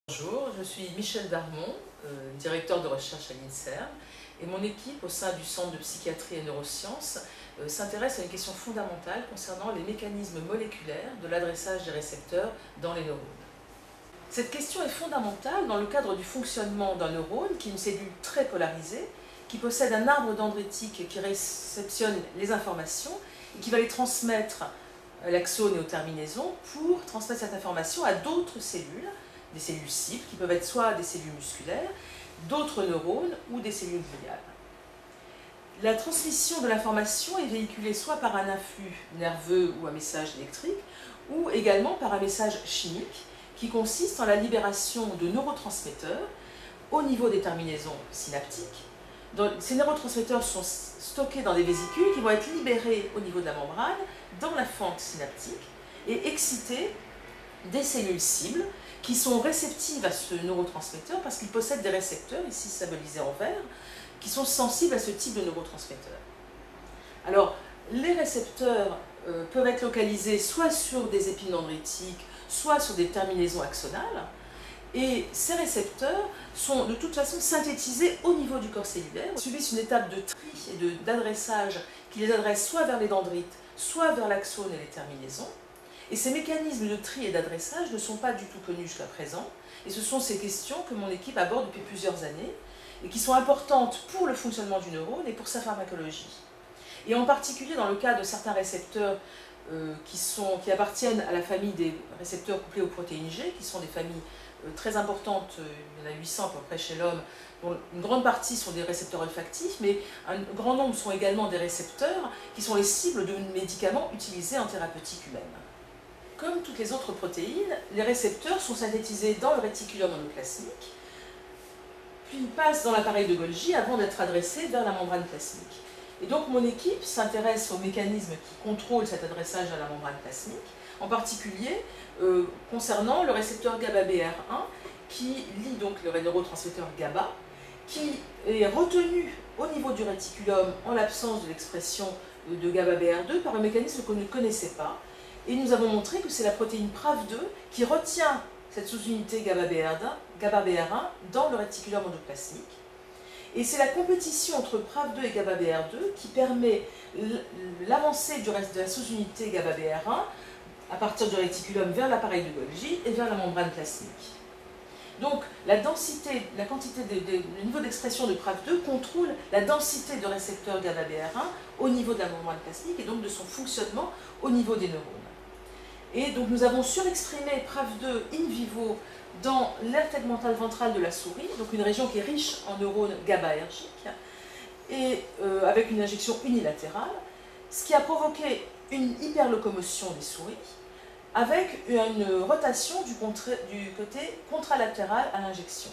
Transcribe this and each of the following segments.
Bonjour, je suis Michel Darmon, directeur de recherche à l'INSERM, et mon équipe au sein du Centre de psychiatrie et neurosciences s'intéresse à une question fondamentale concernant les mécanismes moléculaires de l'adressage des récepteurs dans les neurones. Cette question est fondamentale dans le cadre du fonctionnement d'un neurone qui est une cellule très polarisée, qui possède un arbre dendritique qui réceptionne les informations et qui va les transmettre à l'axone et aux terminaisons pour transmettre cette information à d'autres cellules, des cellules cibles qui peuvent être soit des cellules musculaires, d'autres neurones ou des cellules gliales. La transmission de l'information est véhiculée soit par un influx nerveux ou un message électrique, ou également par un message chimique qui consiste en la libération de neurotransmetteurs au niveau des terminaisons synaptiques. Ces neurotransmetteurs sont stockés dans des vésicules qui vont être libérés au niveau de la membrane, dans la fente synaptique, et exciter des cellules cibles qui sont réceptives à ce neurotransmetteur parce qu'ils possèdent des récepteurs, ici symbolisés en vert, qui sont sensibles à ce type de neurotransmetteur. Alors, les récepteurs peuvent être localisés soit sur des épines dendritiques, soit sur des terminaisons axonales, et ces récepteurs sont de toute façon synthétisés au niveau du corps cellulaire, subissent une étape de tri et d'adressage qui les adresse soit vers les dendrites, soit vers l'axone et les terminaisons. Et ces mécanismes de tri et d'adressage ne sont pas du tout connus jusqu'à présent, et ce sont ces questions que mon équipe aborde depuis plusieurs années, et qui sont importantes pour le fonctionnement du neurone et pour sa pharmacologie. Et en particulier dans le cas de certains récepteurs qui appartiennent à la famille des récepteurs couplés aux protéines G, qui sont des familles très importantes, il y en a 800 à peu près chez l'homme, dont une grande partie sont des récepteurs olfactifs, mais un grand nombre sont également des récepteurs qui sont les cibles de médicaments utilisés en thérapeutique humaine. Comme toutes les autres protéines, les récepteurs sont synthétisés dans le réticulum endoplasmique, puis passent dans l'appareil de Golgi avant d'être adressés vers la membrane plasmique. Et donc mon équipe s'intéresse aux mécanismes qui contrôlent cet adressage à la membrane plasmique, en particulier concernant le récepteur GABA-BR1 qui lie donc le neurotransmetteur GABA, qui est retenu au niveau du réticulum en l'absence de l'expression de GABA-BR2 par un mécanisme qu'on ne connaissait pas. Et nous avons montré que c'est la protéine PRAV2 qui retient cette sous-unité GABA-BR1 dans le réticulum endoplasmique. Et c'est la compétition entre PRAV2 et GABA-BR2 qui permet l'avancée de la sous-unité GABA-BR1 à partir du réticulum vers l'appareil de Golgi et vers la membrane plasmique. Donc la densité, le niveau d'expression de PRAV2 contrôle la densité de récepteurs GABA-BR1 au niveau de la membrane plasmique et donc de son fonctionnement au niveau des neurones. Et donc nous avons surexprimé PRAV2 in vivo dans l'aire tegmentale ventrale de la souris, donc une région qui est riche en neurones GABAergiques, et avec une injection unilatérale, ce qui a provoqué une hyperlocomotion des souris, avec une rotation du côté contralatéral à l'injection.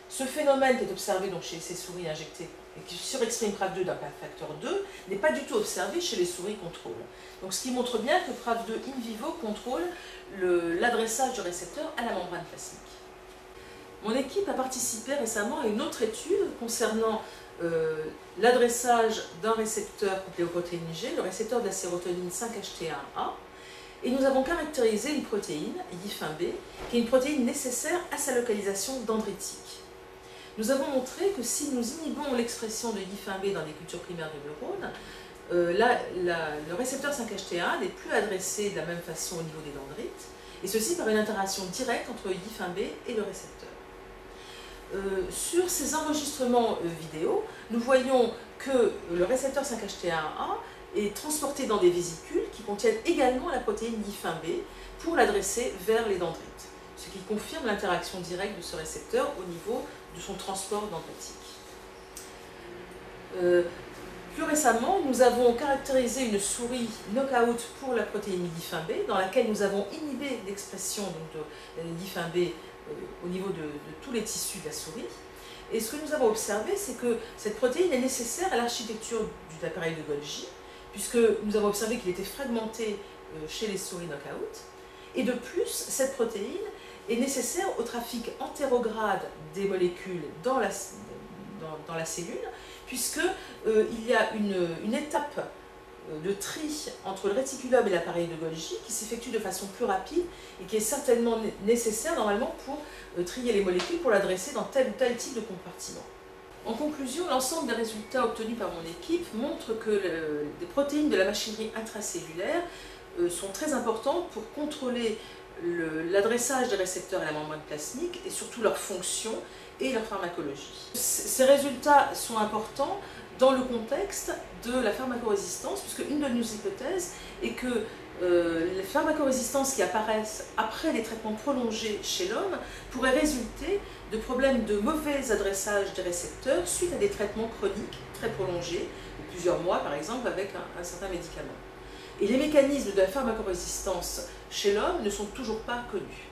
Ce phénomène qui est observé donc chez ces souris injectées et qui surexprime PRAV2 d'un facteur 2 n'est pas du tout observé chez les souris contrôle. Donc ce qui montre bien que PRAV2 in vivo contrôle l'adressage du récepteur à la membrane plasmique. Mon équipe a participé récemment à une autre étude concernant l'adressage d'un récepteur couplé aux protéines G, le récepteur de la sérotonine 5-HT1A, et nous avons caractérisé une protéine, YIF1B, qui est une protéine nécessaire à sa localisation dendritique. Nous avons montré que si nous inhibons l'expression de YIF1B dans des cultures primaires de neurones, le récepteur 5-HT1 n'est plus adressé de la même façon au niveau des dendrites, et ceci par une interaction directe entre YIF1B et le récepteur. Sur ces enregistrements vidéo, nous voyons que le récepteur 5-HT1A est transporté dans des vésicules qui contiennent également la protéine YIF1B pour l'adresser vers les dendrites, ce qui confirme l'interaction directe de ce récepteur au niveau de son transport dendritique. Plus récemment, nous avons caractérisé une souris knockout pour la protéine YIF1B, dans laquelle nous avons inhibé l'expression de YIF1B au niveau de tous les tissus de la souris. Et ce que nous avons observé, c'est que cette protéine est nécessaire à l'architecture de l'appareil de Golgi, puisque nous avons observé qu'il était fragmenté chez les souris knockout. Et de plus, cette protéine est nécessaire au trafic antérograde des molécules dans la cellule, puisqu'il y a une étape de tri entre le réticulum et l'appareil de Golgi qui s'effectue de façon plus rapide et qui est certainement nécessaire normalement pour trier les molécules, pour l'adresser dans tel ou tel type de compartiment. En conclusion, l'ensemble des résultats obtenus par mon équipe montrent que les protéines de la machinerie intracellulaire sont très importantes pour contrôler l'adressage des récepteurs à la membrane plasmique et surtout leur fonction et leur pharmacologie. Ces résultats sont importants dans le contexte de la pharmacorésistance, puisque une de nos hypothèses est que les pharmacorésistances qui apparaissent après les traitements prolongés chez l'homme pourraient résulter de problèmes de mauvais adressage des récepteurs suite à des traitements chroniques très prolongés, de plusieurs mois par exemple, avec un certain médicament. Et les mécanismes de la pharmacorésistance chez l'homme ne sont toujours pas connus.